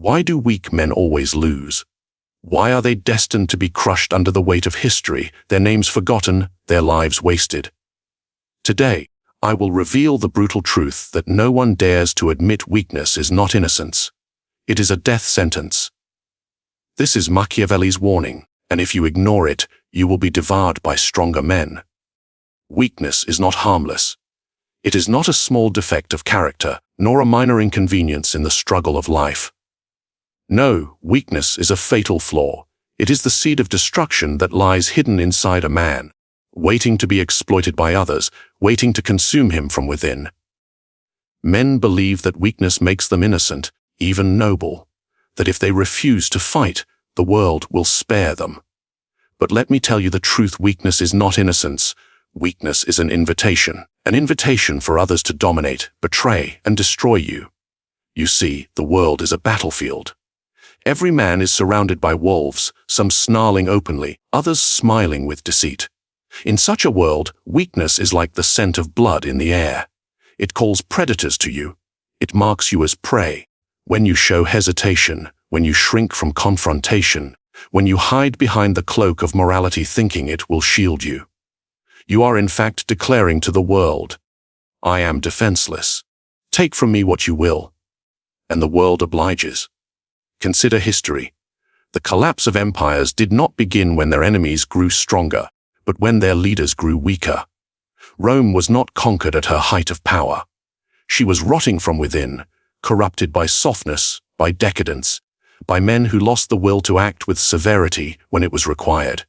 Why do weak men always lose? Why are they destined to be crushed under the weight of history, their names forgotten, their lives wasted? Today, I will reveal the brutal truth that no one dares to admit weakness is not innocence. It is a death sentence. This is Machiavelli's warning, and if you ignore it, you will be devoured by stronger men. Weakness is not harmless. It is not a small defect of character, nor a minor inconvenience in the struggle of life. No, weakness is a fatal flaw. It is the seed of destruction that lies hidden inside a man, waiting to be exploited by others, waiting to consume him from within. Men believe that weakness makes them innocent, even noble, that if they refuse to fight, the world will spare them. But let me tell you the truth, weakness is not innocence. Weakness is an invitation for others to dominate, betray, and destroy you. You see, the world is a battlefield. Every man is surrounded by wolves, some snarling openly, others smiling with deceit. In such a world, weakness is like the scent of blood in the air. It calls predators to you. It marks you as prey. When you show hesitation, when you shrink from confrontation, when you hide behind the cloak of morality thinking it will shield you, you are in fact declaring to the world, I am defenseless. Take from me what you will. And the world obliges. Consider history. The collapse of empires did not begin when their enemies grew stronger, but when their leaders grew weaker. Rome was not conquered at her height of power. She was rotting from within, corrupted by softness, by decadence, by men who lost the will to act with severity when it was required.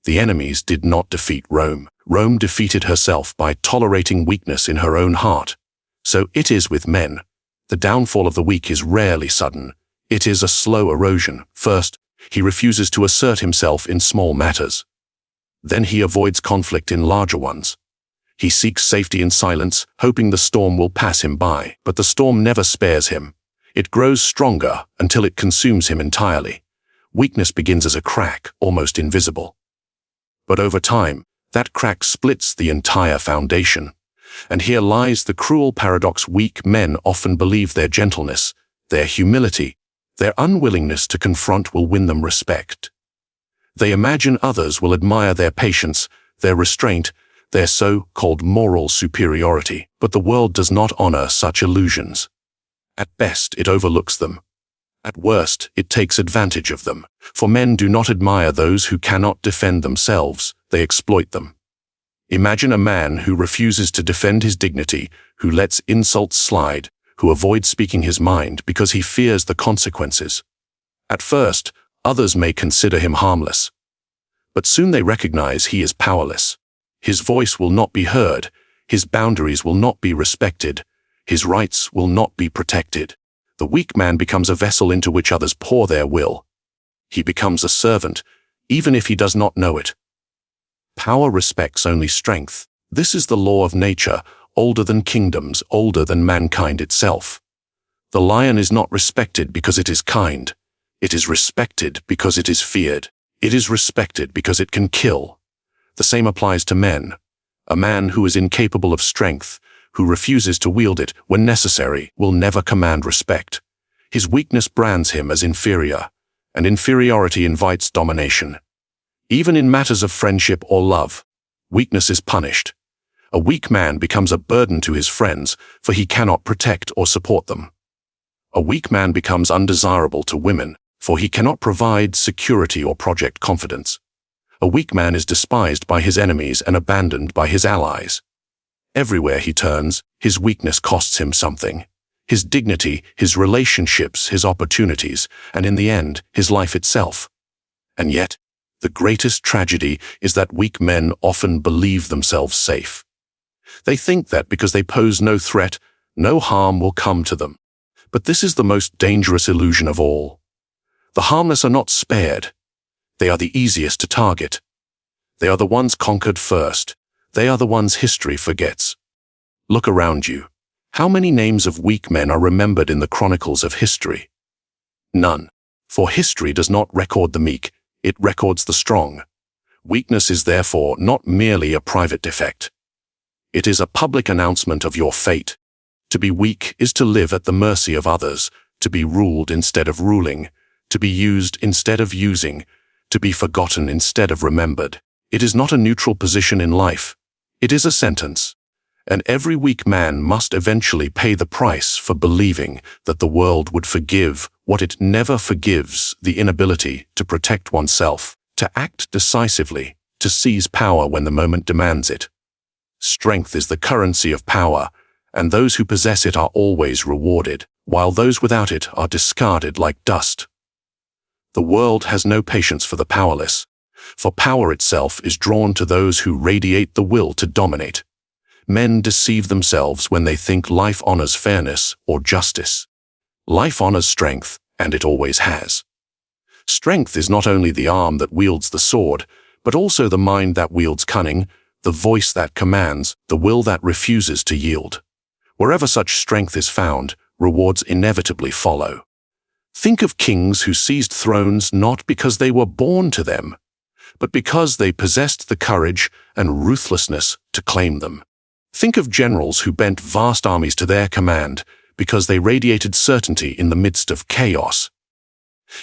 The enemies did not defeat Rome. Rome defeated herself by tolerating weakness in her own heart. So it is with men. The downfall of the weak is rarely sudden. It is a slow erosion. First, he refuses to assert himself in small matters. Then he avoids conflict in larger ones. He seeks safety in silence, hoping the storm will pass him by. But the storm never spares him. It grows stronger until it consumes him entirely. Weakness begins as a crack, almost invisible. But over time, that crack splits the entire foundation. And here lies the cruel paradox: weak men often believe their gentleness, their humility, their unwillingness to confront will win them respect. They imagine others will admire their patience, their restraint, their so-called moral superiority, but the world does not honor such illusions. At best, it overlooks them. At worst, it takes advantage of them. For men do not admire those who cannot defend themselves, they exploit them. Imagine a man who refuses to defend his dignity, who lets insults slide, who avoids speaking his mind because he fears the consequences. At first, others may consider him harmless. But soon they recognize he is powerless. His voice will not be heard, his boundaries will not be respected, his rights will not be protected. The weak man becomes a vessel into which others pour their will. He becomes a servant, even if he does not know it. Power respects only strength. This is the law of nature, older than kingdoms, older than mankind itself. The lion is not respected because it is kind. It is respected because it is feared. It is respected because it can kill. The same applies to men. A man who is incapable of strength, who refuses to wield it when necessary, will never command respect. His weakness brands him as inferior, and inferiority invites domination. Even in matters of friendship or love, weakness is punished. A weak man becomes a burden to his friends, for he cannot protect or support them. A weak man becomes undesirable to women, for he cannot provide security or project confidence. A weak man is despised by his enemies and abandoned by his allies. Everywhere he turns, his weakness costs him something. His dignity, his relationships, his opportunities, and in the end, his life itself. And yet, the greatest tragedy is that weak men often believe themselves safe. They think that because they pose no threat, no harm will come to them. But this is the most dangerous illusion of all. The harmless are not spared. They are the easiest to target. They are the ones conquered first. They are the ones history forgets. Look around you. How many names of weak men are remembered in the chronicles of history? None. For history does not record the meek, it records the strong. Weakness is therefore not merely a private defect. It is a public announcement of your fate. To be weak is to live at the mercy of others, to be ruled instead of ruling, to be used instead of using, to be forgotten instead of remembered. It is not a neutral position in life. It is a sentence. And every weak man must eventually pay the price for believing that the world would forgive what it never forgives: the inability to protect oneself, to act decisively, to seize power when the moment demands it. Strength is the currency of power, and those who possess it are always rewarded, while those without it are discarded like dust. The world has no patience for the powerless, for power itself is drawn to those who radiate the will to dominate. Men deceive themselves when they think life honors fairness or justice. Life honors strength, and it always has. Strength is not only the arm that wields the sword, but also the mind that wields cunning, the voice that commands, the will that refuses to yield. Wherever such strength is found, rewards inevitably follow. Think of kings who seized thrones not because they were born to them, but because they possessed the courage and ruthlessness to claim them. Think of generals who bent vast armies to their command because they radiated certainty in the midst of chaos.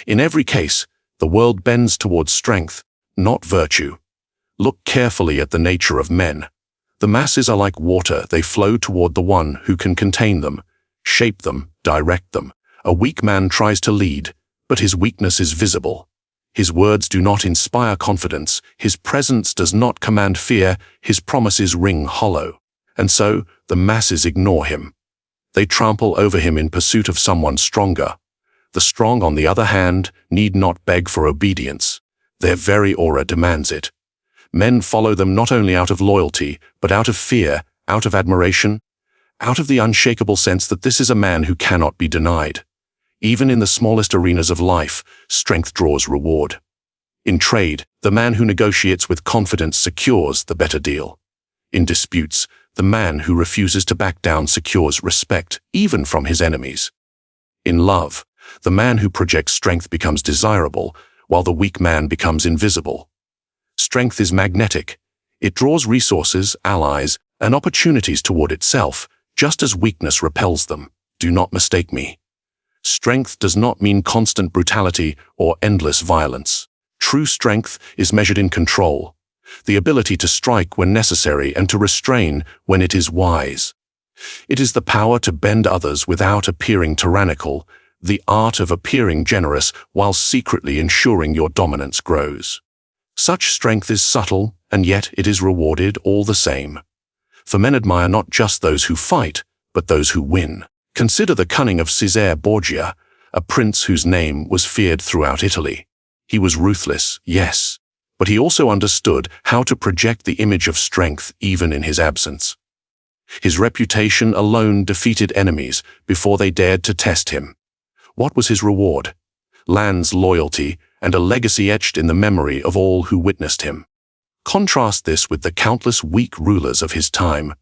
In every case, the world bends towards strength, not virtue. Look carefully at the nature of men. The masses are like water; they flow toward the one who can contain them, shape them, direct them. A weak man tries to lead, but his weakness is visible. His words do not inspire confidence, his presence does not command fear, his promises ring hollow. And so, the masses ignore him. They trample over him in pursuit of someone stronger. The strong, on the other hand, need not beg for obedience. Their very aura demands it. Men follow them not only out of loyalty, but out of fear, out of admiration, out of the unshakable sense that this is a man who cannot be denied. Even in the smallest arenas of life, strength draws reward. In trade, the man who negotiates with confidence secures the better deal. In disputes, the man who refuses to back down secures respect, even from his enemies. In love, the man who projects strength becomes desirable, while the weak man becomes invisible. Strength is magnetic. It draws resources, allies, and opportunities toward itself, just as weakness repels them. Do not mistake me. Strength does not mean constant brutality or endless violence. True strength is measured in control, the ability to strike when necessary and to restrain when it is wise. It is the power to bend others without appearing tyrannical, the art of appearing generous while secretly ensuring your dominance grows. Such strength is subtle, and yet it is rewarded all the same. For men admire not just those who fight, but those who win. Consider the cunning of Cesare Borgia, a prince whose name was feared throughout Italy. He was ruthless, yes, but he also understood how to project the image of strength even in his absence. His reputation alone defeated enemies before they dared to test him. What was his reward? Lands, loyalty, and a legacy etched in the memory of all who witnessed him. Contrast this with the countless weak rulers of his time.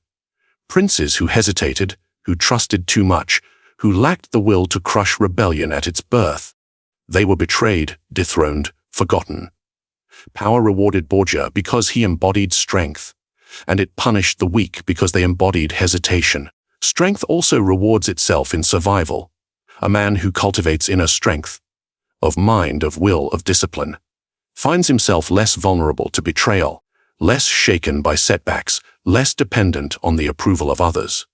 Princes who hesitated, who trusted too much, who lacked the will to crush rebellion at its birth. They were betrayed, dethroned, forgotten. Power rewarded Borgia because he embodied strength, and it punished the weak because they embodied hesitation. Strength also rewards itself in survival. A man who cultivates inner strength, of mind, of will, of discipline, finds himself less vulnerable to betrayal, less shaken by setbacks, less dependent on the approval of others.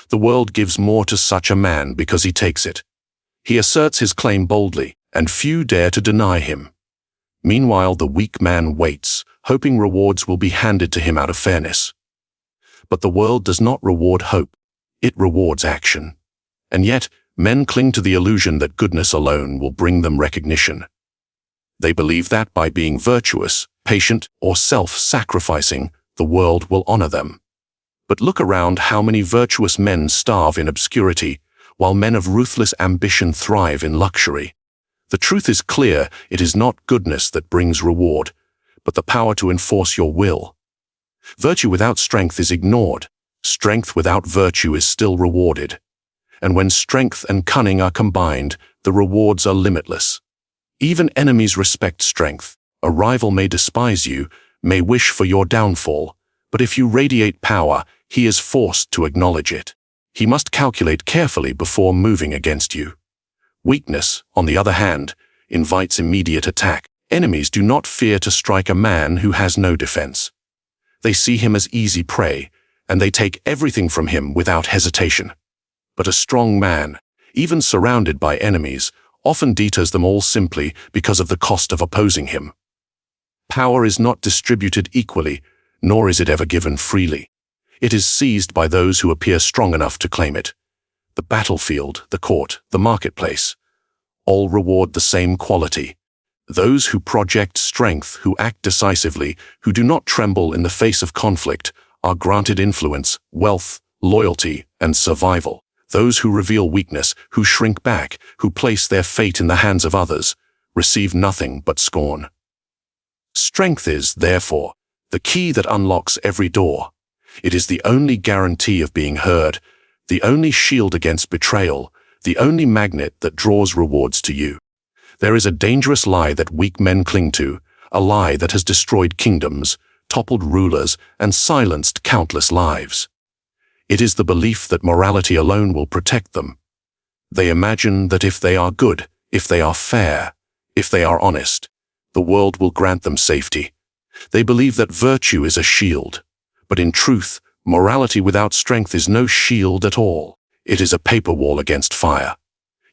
The world gives more to such a man because he takes it. He asserts his claim boldly, and few dare to deny him. Meanwhile, the weak man waits, hoping rewards will be handed to him out of fairness. But the world does not reward hope. It rewards action. And yet, men cling to the illusion that goodness alone will bring them recognition. They believe that by being virtuous, patient, or self-sacrificing, the world will honor them. But look around how many virtuous men starve in obscurity, while men of ruthless ambition thrive in luxury. The truth is clear: it is not goodness that brings reward, but the power to enforce your will. Virtue without strength is ignored. Strength without virtue is still rewarded. And when strength and cunning are combined, the rewards are limitless. Even enemies respect strength. A rival may despise you, may wish for your downfall, but if you radiate power, he is forced to acknowledge it. He must calculate carefully before moving against you. Weakness, on the other hand, invites immediate attack. Enemies do not fear to strike a man who has no defense. They see him as easy prey, and they take everything from him without hesitation. But a strong man, even surrounded by enemies, often deters them all simply because of the cost of opposing him. Power is not distributed equally, nor is it ever given freely. It is seized by those who appear strong enough to claim it. The battlefield, the court, the marketplace, all reward the same quality. Those who project strength, who act decisively, who do not tremble in the face of conflict, are granted influence, wealth, loyalty, and survival. Those who reveal weakness, who shrink back, who place their fate in the hands of others, receive nothing but scorn. Strength is, therefore, the key that unlocks every door. It is the only guarantee of being heard, the only shield against betrayal, the only magnet that draws rewards to you. There is a dangerous lie that weak men cling to, a lie that has destroyed kingdoms, toppled rulers, and silenced countless lives. It is the belief that morality alone will protect them. They imagine that if they are good, if they are fair, if they are honest, the world will grant them safety. They believe that virtue is a shield, but in truth, morality without strength is no shield at all. It is a paper wall against fire.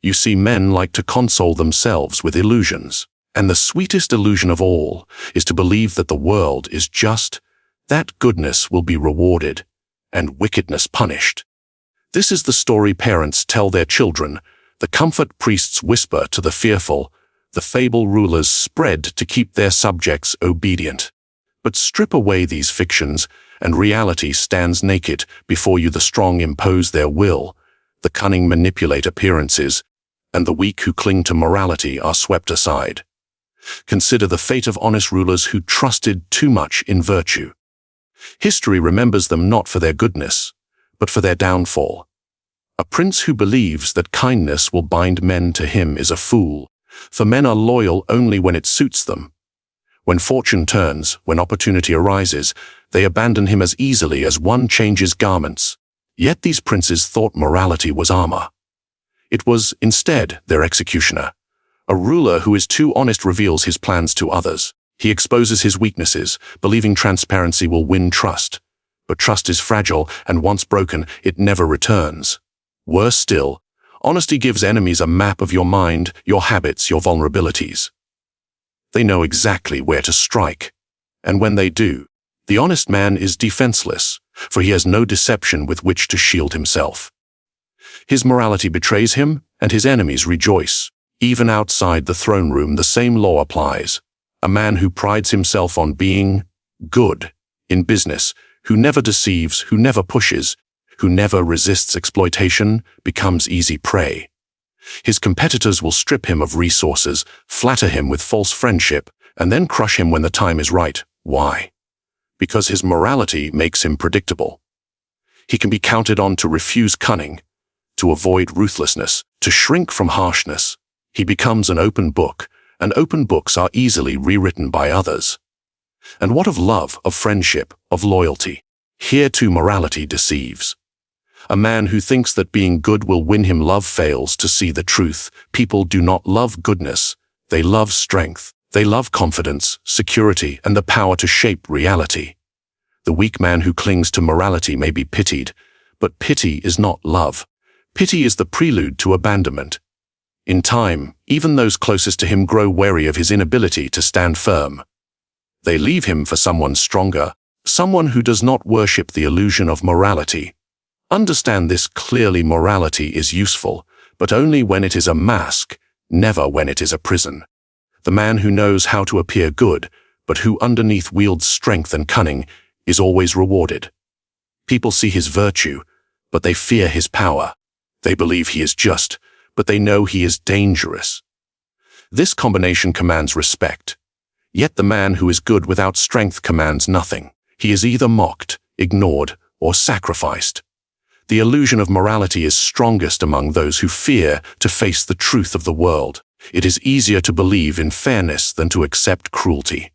You see, men like to console themselves with illusions, and the sweetest illusion of all is to believe that the world is just, that goodness will be rewarded, and wickedness punished. This is the story parents tell their children, the comfort priests whisper to the fearful, the fable rulers spread to keep their subjects obedient. But strip away these fictions, and reality stands naked before you. The strong impose their will, the cunning manipulate appearances, and the weak who cling to morality are swept aside. Consider the fate of honest rulers who trusted too much in virtue. History remembers them not for their goodness, but for their downfall. A prince who believes that kindness will bind men to him is a fool, for men are loyal only when it suits them. When fortune turns, when opportunity arises, they abandon him as easily as one changes garments. Yet these princes thought morality was armor. It was, instead, their executioner. A ruler who is too honest reveals his plans to others. He exposes his weaknesses, believing transparency will win trust. But trust is fragile, and once broken, it never returns. Worse still, honesty gives enemies a map of your mind, your habits, your vulnerabilities. They know exactly where to strike. And when they do, the honest man is defenseless, for he has no deception with which to shield himself. His morality betrays him, and his enemies rejoice. Even outside the throne room, the same law applies. A man who prides himself on being good in business, who never deceives, who never pushes, who never resists exploitation, becomes easy prey. His competitors will strip him of resources, flatter him with false friendship, and then crush him when the time is right. Why? Because his morality makes him predictable. He can be counted on to refuse cunning, to avoid ruthlessness, to shrink from harshness. He becomes an open book, and open books are easily rewritten by others. And what of love, of friendship, of loyalty? Here too morality deceives. A man who thinks that being good will win him love fails to see the truth. People do not love goodness. They love strength. They love confidence, security, and the power to shape reality. The weak man who clings to morality may be pitied, but pity is not love. Pity is the prelude to abandonment. In time, even those closest to him grow wary of his inability to stand firm. They leave him for someone stronger, someone who does not worship the illusion of morality. Understand this clearly: morality is useful, but only when it is a mask, never when it is a prison. The man who knows how to appear good, but who underneath wields strength and cunning, is always rewarded. People see his virtue, but they fear his power. They believe he is just, but they know he is dangerous. This combination commands respect. Yet the man who is good without strength commands nothing. He is either mocked, ignored, or sacrificed. The illusion of morality is strongest among those who fear to face the truth of the world. It is easier to believe in fairness than to accept cruelty.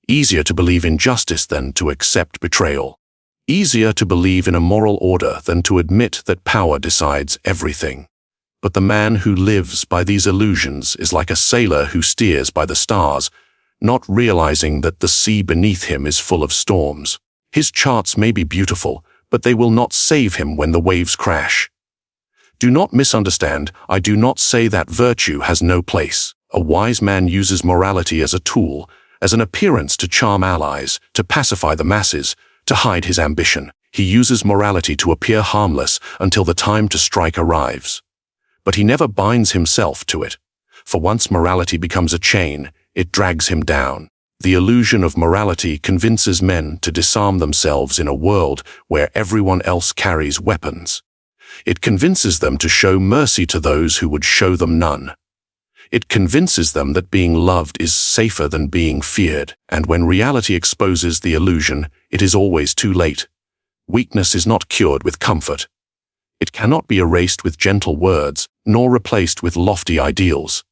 Easier to believe in justice than to accept betrayal. Easier to believe in a moral order than to admit that power decides everything. But the man who lives by these illusions is like a sailor who steers by the stars, not realizing that the sea beneath him is full of storms. His charts may be beautiful, but they will not save him when the waves crash. Do not misunderstand, I do not say that virtue has no place. A wise man uses morality as a tool, as an appearance to charm allies, to pacify the masses, to hide his ambition. He uses morality to appear harmless until the time to strike arrives. But he never binds himself to it, for once morality becomes a chain, it drags him down. The illusion of morality convinces men to disarm themselves in a world where everyone else carries weapons. It convinces them to show mercy to those who would show them none. It convinces them that being loved is safer than being feared, and when reality exposes the illusion, it is always too late. Weakness is not cured with comfort. It cannot be erased with gentle words, nor replaced with lofty ideals.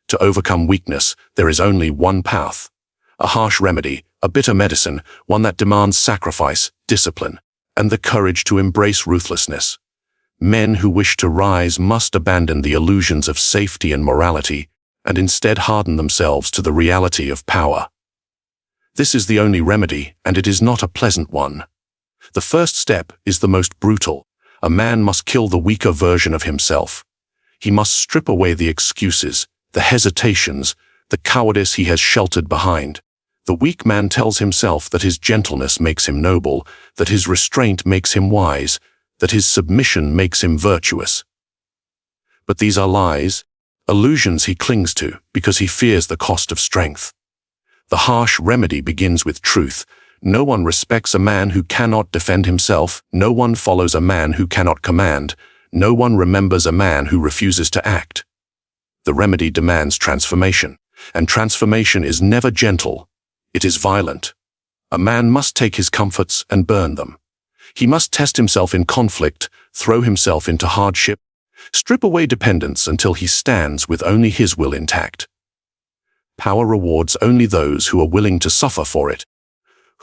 To overcome weakness, there is only one path. A harsh remedy, a bitter medicine, one that demands sacrifice, discipline, and the courage to embrace ruthlessness. Men who wish to rise must abandon the illusions of safety and morality, and instead harden themselves to the reality of power. This is the only remedy, and it is not a pleasant one. The first step is the most brutal. A man must kill the weaker version of himself. He must strip away the excuses, the hesitations, the cowardice he has sheltered behind. The weak man tells himself that his gentleness makes him noble, that his restraint makes him wise, that his submission makes him virtuous. But these are lies, illusions he clings to because he fears the cost of strength. The harsh remedy begins with truth. No one respects a man who cannot defend himself. No one follows a man who cannot command. No one remembers a man who refuses to act. The remedy demands transformation, and transformation is never gentle. It is violent. A man must take his comforts and burn them. He must test himself in conflict, throw himself into hardship, strip away dependence until he stands with only his will intact. Power rewards only those who are willing to suffer for it,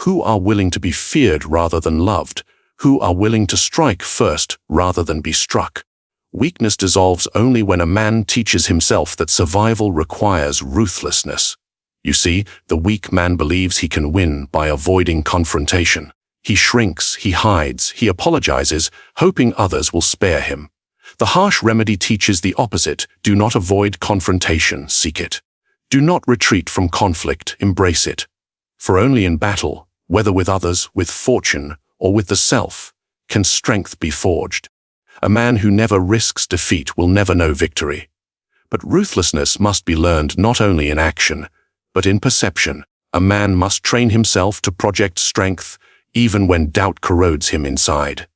who are willing to be feared rather than loved, who are willing to strike first rather than be struck. Weakness dissolves only when a man teaches himself that survival requires ruthlessness. You see, the weak man believes he can win by avoiding confrontation. He shrinks, he hides, he apologizes, hoping others will spare him. The harsh remedy teaches the opposite. Do not avoid confrontation, seek it. Do not retreat from conflict, embrace it. For only in battle, whether with others, with fortune, or with the self, can strength be forged. A man who never risks defeat will never know victory. But ruthlessness must be learned not only in action, but in perception. A man must train himself to project strength, even when doubt corrodes him inside.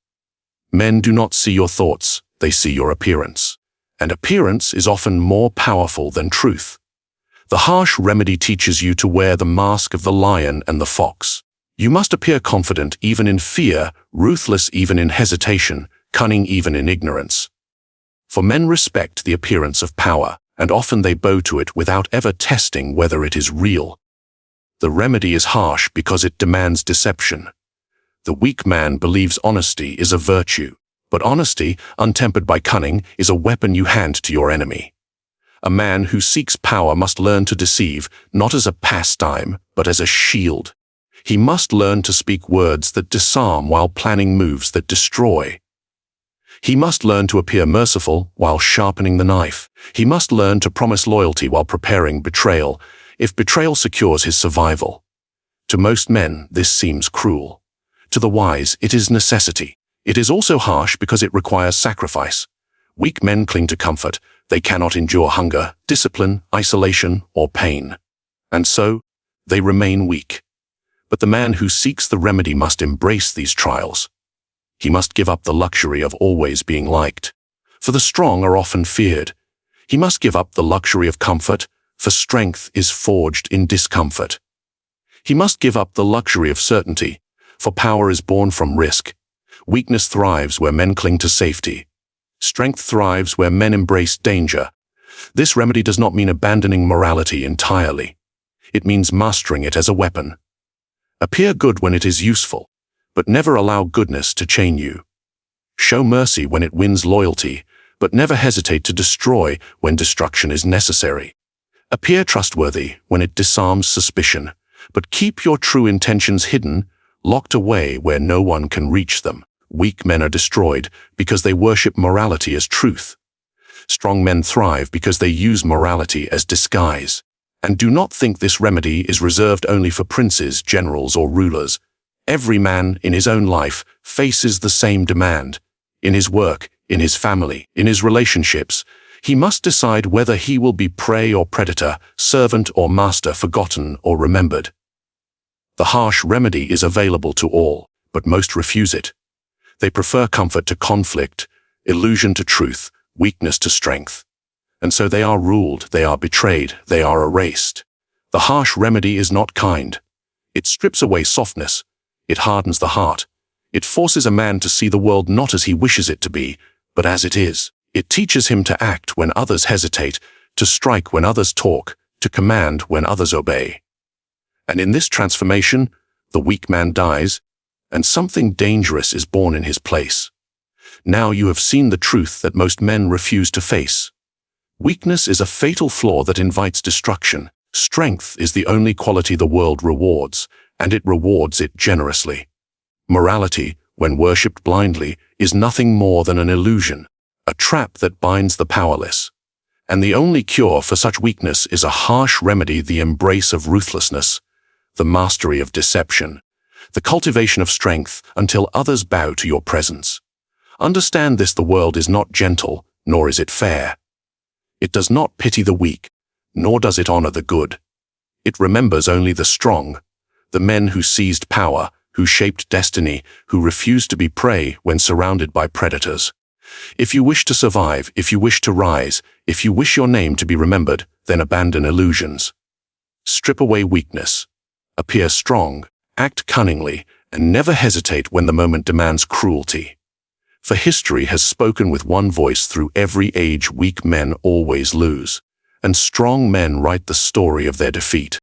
Men do not see your thoughts, they see your appearance. And appearance is often more powerful than truth. The harsh remedy teaches you to wear the mask of the lion and the fox. You must appear confident even in fear, ruthless even in hesitation, cunning even in ignorance. For men respect the appearance of power, and often they bow to it without ever testing whether it is real. The remedy is harsh because it demands deception. The weak man believes honesty is a virtue, but honesty, untempered by cunning, is a weapon you hand to your enemy. A man who seeks power must learn to deceive, not as a pastime, but as a shield. He must learn to speak words that disarm while planning moves that destroy. He must learn to appear merciful while sharpening the knife. He must learn to promise loyalty while preparing betrayal, if betrayal secures his survival. To most men, this seems cruel. To the wise, it is necessity. It is also harsh because it requires sacrifice. Weak men cling to comfort. They cannot endure hunger, discipline, isolation, or pain. And so, they remain weak. But the man who seeks the remedy must embrace these trials. He must give up the luxury of always being liked, for the strong are often feared. He must give up the luxury of comfort, for strength is forged in discomfort. He must give up the luxury of certainty, for power is born from risk. Weakness thrives where men cling to safety. Strength thrives where men embrace danger. This remedy does not mean abandoning morality entirely. It means mastering it as a weapon. Appear good when it is useful, but never allow goodness to chain you. Show mercy when it wins loyalty, but never hesitate to destroy when destruction is necessary. Appear trustworthy when it disarms suspicion, but keep your true intentions hidden, locked away where no one can reach them. Weak men are destroyed because they worship morality as truth. Strong men thrive because they use morality as disguise. And do not think this remedy is reserved only for princes, generals, or rulers. Every man in his own life faces the same demand. In his work, in his family, in his relationships, he must decide whether he will be prey or predator, servant or master, forgotten or remembered. The harsh remedy is available to all, but most refuse it. They prefer comfort to conflict, illusion to truth, weakness to strength. And so they are ruled, they are betrayed, they are erased. The harsh remedy is not kind. It strips away softness. It hardens the heart. It forces a man to see the world not as he wishes it to be, but as it is. It teaches him to act when others hesitate, to strike when others talk, to command when others obey. And in this transformation, the weak man dies, and something dangerous is born in his place. Now you have seen the truth that most men refuse to face. Weakness is a fatal flaw that invites destruction. Strength is the only quality the world rewards, and it rewards it generously. Morality, when worshipped blindly, is nothing more than an illusion, a trap that binds the powerless. And the only cure for such weakness is a harsh remedy, the embrace of ruthlessness, the mastery of deception, the cultivation of strength until others bow to your presence. Understand this: the world is not gentle, nor is it fair. It does not pity the weak, nor does it honor the good. It remembers only the strong, the men who seized power, who shaped destiny, who refused to be prey when surrounded by predators. If you wish to survive, if you wish to rise, if you wish your name to be remembered, then abandon illusions. Strip away weakness. Appear strong, act cunningly, and never hesitate when the moment demands cruelty. For history has spoken with one voice: through every age weak men always lose, and strong men write the story of their defeat.